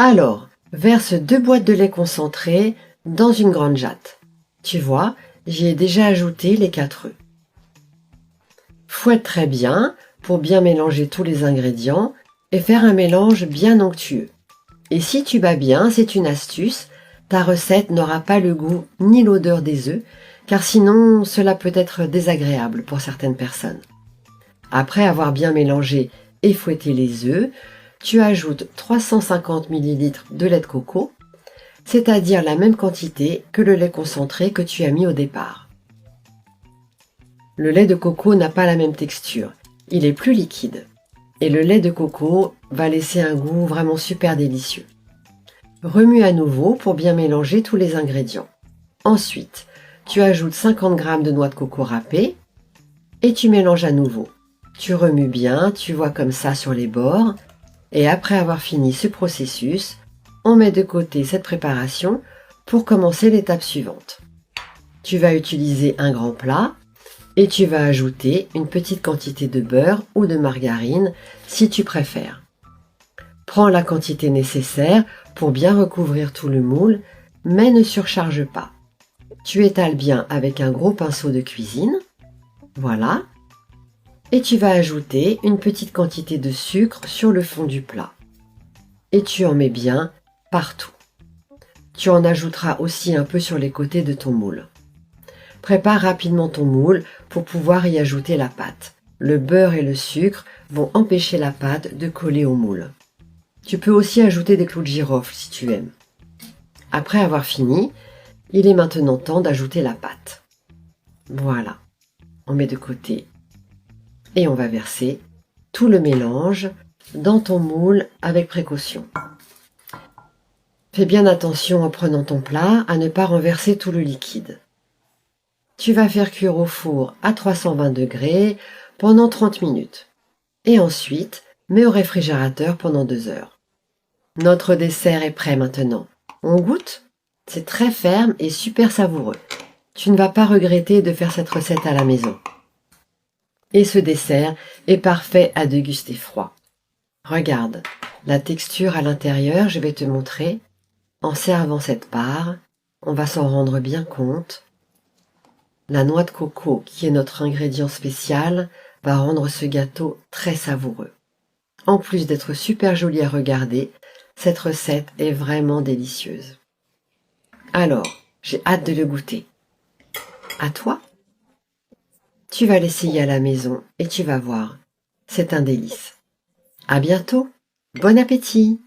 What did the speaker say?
Alors, verse 2 boîtes de lait concentré dans une grande jatte. Tu vois, j'y ai déjà ajouté les 4 œufs. Fouette très bien pour bien mélanger tous les ingrédients et faire un mélange bien onctueux. Et si tu bats bien, c'est une astuce, ta recette n'aura pas le goût ni l'odeur des œufs, car sinon cela peut être désagréable pour certaines personnes. Après avoir bien mélangé et fouetté les œufs, tu ajoutes 350 ml de lait de coco, c'est-à-dire la même quantité que le lait concentré que tu as mis au départ. Le lait de coco n'a pas la même texture, il est plus liquide. Et le lait de coco va laisser un goût vraiment super délicieux. Remue à nouveau pour bien mélanger tous les ingrédients. Ensuite, tu ajoutes 50 g de noix de coco râpées et tu mélanges à nouveau. Tu remues bien, tu vois comme ça sur les bords. Et après avoir fini ce processus, on met de côté cette préparation pour commencer l'étape suivante. Tu vas utiliser un grand plat et tu vas ajouter une petite quantité de beurre ou de margarine si tu préfères. Prends la quantité nécessaire pour bien recouvrir tout le moule, mais ne surcharge pas. Tu étales bien avec un gros pinceau de cuisine, voilà, et tu vas ajouter une petite quantité de sucre sur le fond du plat. Et tu en mets bien partout. Tu en ajouteras aussi un peu sur les côtés de ton moule. Prépare rapidement ton moule pour pouvoir y ajouter la pâte. Le beurre et le sucre vont empêcher la pâte de coller au moule. Tu peux aussi ajouter des clous de girofle si tu aimes. Après avoir fini, il est maintenant temps d'ajouter la pâte. Voilà, on met de côté et on va verser tout le mélange dans ton moule avec précaution. Fais bien attention en prenant ton plat à ne pas renverser tout le liquide. Tu vas faire cuire au four à 320 degrés pendant 30 minutes. Et ensuite, mets au réfrigérateur pendant 2 heures. Notre dessert est prêt maintenant. On goûte? C'est très ferme et super savoureux. Tu ne vas pas regretter de faire cette recette à la maison. Et ce dessert est parfait à déguster froid. Regarde, la texture à l'intérieur, je vais te montrer. En servant cette part, on va s'en rendre bien compte. La noix de coco, qui est notre ingrédient spécial, va rendre ce gâteau très savoureux. En plus d'être super jolie à regarder, cette recette est vraiment délicieuse. Alors, j'ai hâte de le goûter. À toi? Tu vas l'essayer à la maison et tu vas voir. C'est un délice. À bientôt. Bon appétit!